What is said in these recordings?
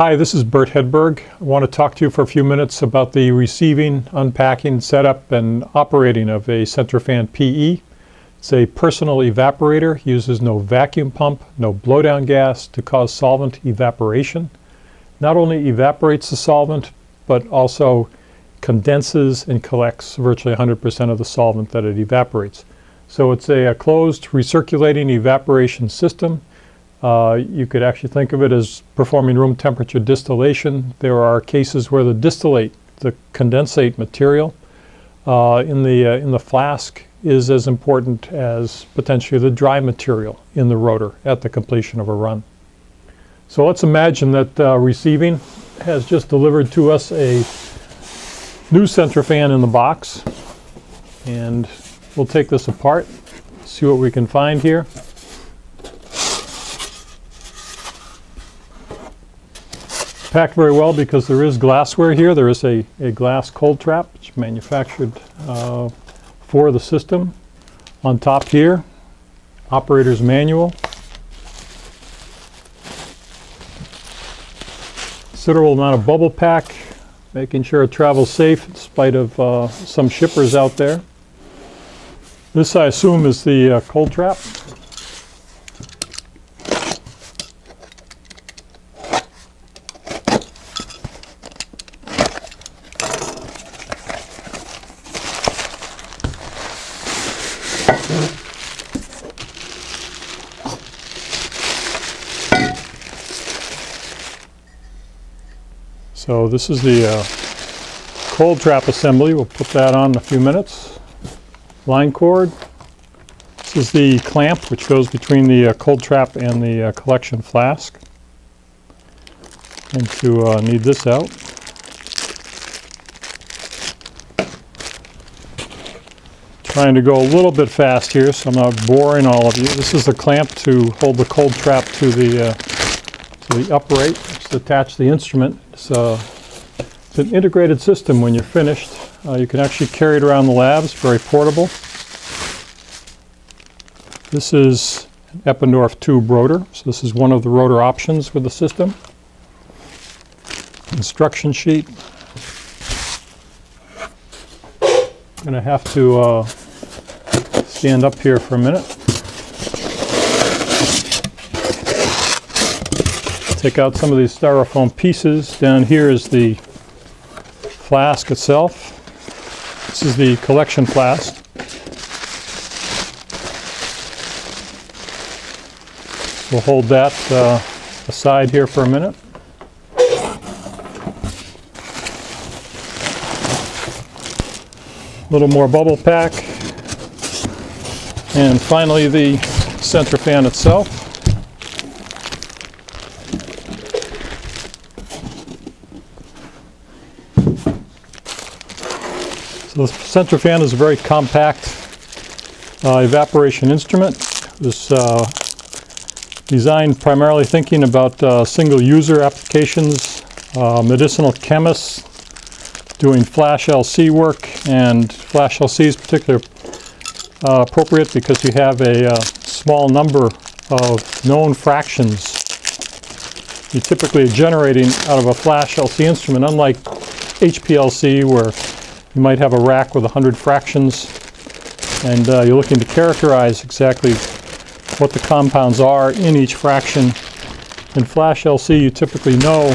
Hi, this is Bert Hedberg. I want to talk to you for a few minutes about the receiving, unpacking, setup, and operating of a Centrifan PE. It's a personal evaporator, uses no vacuum pump, no blowdown gas to cause solvent evaporation. Not only evaporates the solvent, but also condenses and collects virtually 100% of the solvent that it evaporates. So it's a closed recirculating evaporation system. You could actually think of it as performing room temperature distillation. There are cases where the distillate, the condensate material in the flask is as important as potentially the dry material in the rotor at the completion of a run. So let's imagine that receiving has just delivered to us a new Centrifan in the box, and we'll take this apart, see what we can find here. Packed very well because there is glassware here. There is a glass cold trap, which is manufactured for the system. On top here, operator's manual. Considerable amount of bubble pack, making sure it travels safe in spite of some shippers out there. This, I assume, is the cold trap. So this is the cold trap assembly. We'll put that on in a few minutes. Line cord. This is the clamp which goes between the cold trap and the collection flask. And to need this out. Trying to go a little bit fast here so I'm not boring all of you. This is the clamp to hold the cold trap to the upright. It's attached to the instrument. It's an integrated system. When you're finished, you can actually carry it around the lab. It's very portable. This is an Eppendorf tube rotor. So this is one of the rotor options with the system. Instruction sheet. I'm going to have to stand up here for a minute. Take out some of these styrofoam pieces. Down here is the flask itself. This is the collection flask. We'll hold that aside here for a minute. A little more bubble pack. And finally the Centrifan itself. So the Centrifan is a very compact evaporation instrument. This designed primarily thinking about single user applications, medicinal chemists doing flash LC work, and flash LC is particularly appropriate because you have a small number of known fractions. You typically are generating out of a flash LC instrument, unlike HPLC where you might have a rack with 100 fractions, and you're looking to characterize exactly what the compounds are in each fraction. In flash LC, you typically know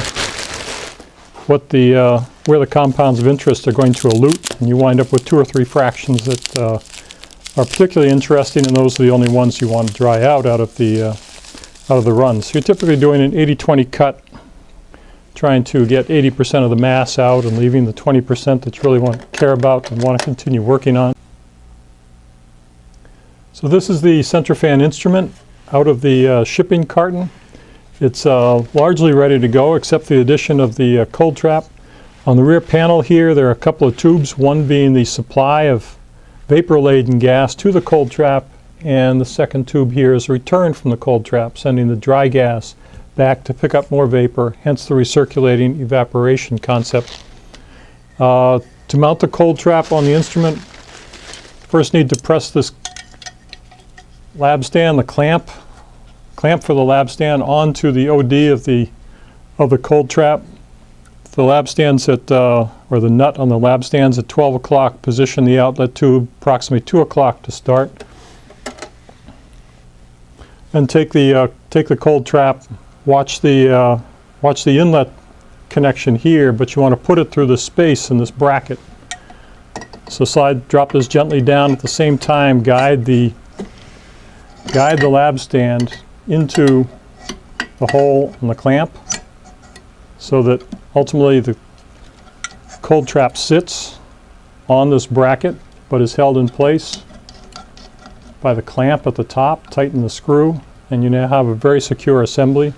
what where the compounds of interest are going to elute, and you wind up with 2 or 3 fractions that are particularly interesting, and those are the only ones you want to dry out of the run. So you're typically doing an 80-20 cut, trying to get 80% of the mass out and leaving the 20% that you really care about and want to continue working on. So this is the Centrifan instrument out of the shipping carton. It's largely ready to go except the addition of the cold trap. On the rear panel here there are a couple of tubes, one being the supply of vapor-laden gas to the cold trap, and the second tube here is a return from the cold trap, sending the dry gas back to pick up more vapor, hence the recirculating evaporation concept. To mount the cold trap on the instrument, first need to press this lab stand, the clamp for the lab stand onto the OD of the of the cold trap. The lab stands at, or the nut on the lab stands at 12 o'clock. Position the outlet tube approximately 2 o'clock to start. And take the cold trap. Watch the inlet connection here, but you want to put it through the space in this bracket. So drop this gently down. At the same time, guide the lab stand into the hole in the clamp, so that ultimately the cold trap sits on this bracket but is held in place by the clamp at the top. Tighten the screw and you now have a very secure assembly.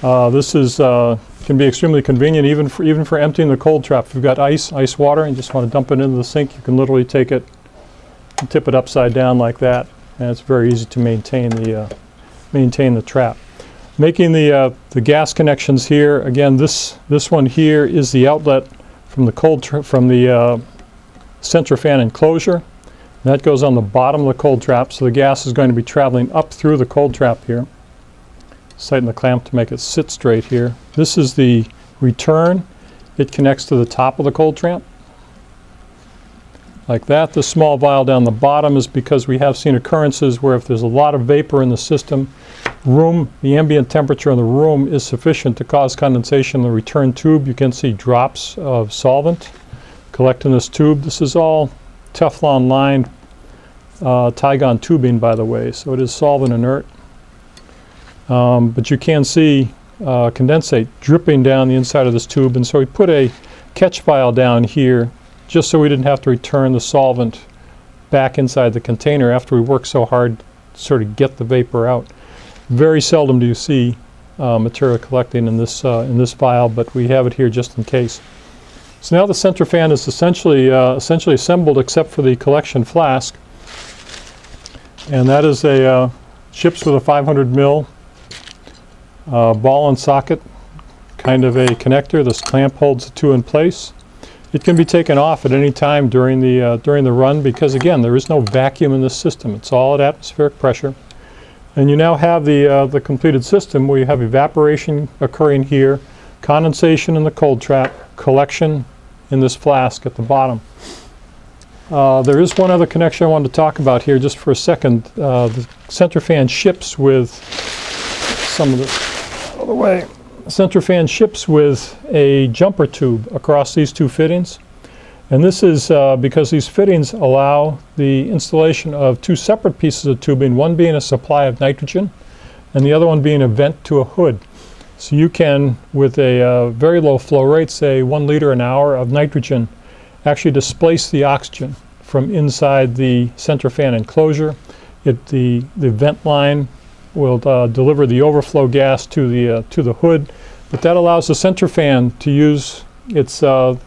This is can be extremely convenient even for emptying the cold trap. If you've got ice water and just want to dump it into the sink, you can literally take it and tip it upside down like that, and it's very easy to maintain the trap. Making the gas connections here, again, this one here is the outlet from the Centrifan enclosure. That goes on the bottom of the cold trap, so the gas is going to be traveling up through the cold trap here. Tighten the clamp to make it sit straight here. This is the return. It connects to the top of the cold trap like that. The small vial down the bottom is because we have seen occurrences where if there's a lot of vapor in the system, the ambient temperature in the room is sufficient to cause condensation in the return tube. You can see drops of solvent collect in this tube. This is all Teflon lined Tygon tubing, by the way, so it is solvent inert. But you can see condensate dripping down the inside of this tube, and so we put a catch vial down here just so we didn't have to return the solvent back inside the container after we worked so hard to sort of get the vapor out. Very seldom do you see material collecting in this vial, but we have it here just in case. So now the Centrifan is essentially assembled except for the collection flask, and that is ships with a 500 mil ball and socket kind of a connector. This clamp holds the two in place. It can be taken off at any time during the run because, again, there is no vacuum in this system. It's all at atmospheric pressure. And you now have the completed system where you have evaporation occurring here, condensation in the cold trap, collection in this flask at the bottom. There is one other connection I wanted to talk about here just for a second. The Centrifan ships with Centrifan ships with a jumper tube across these two fittings. And this is because these fittings allow the installation of two separate pieces of tubing, one being a supply of nitrogen and the other one being a vent to a hood. So you can, with a very low flow rate, say 1 liter an hour of nitrogen, actually displace the oxygen from inside the Centrifan enclosure. The vent line will deliver the overflow gas to the hood, but that allows the Centrifan to use its the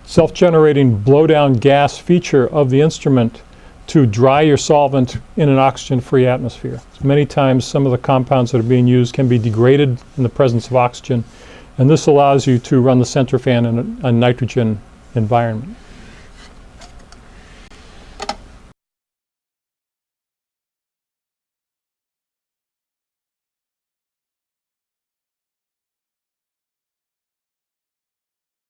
self-generating blowdown gas feature of the instrument to dry your solvent in an oxygen-free atmosphere. So many times some of the compounds that are being used can be degraded in the presence of oxygen, and this allows you to run the Centrifan in a nitrogen environment.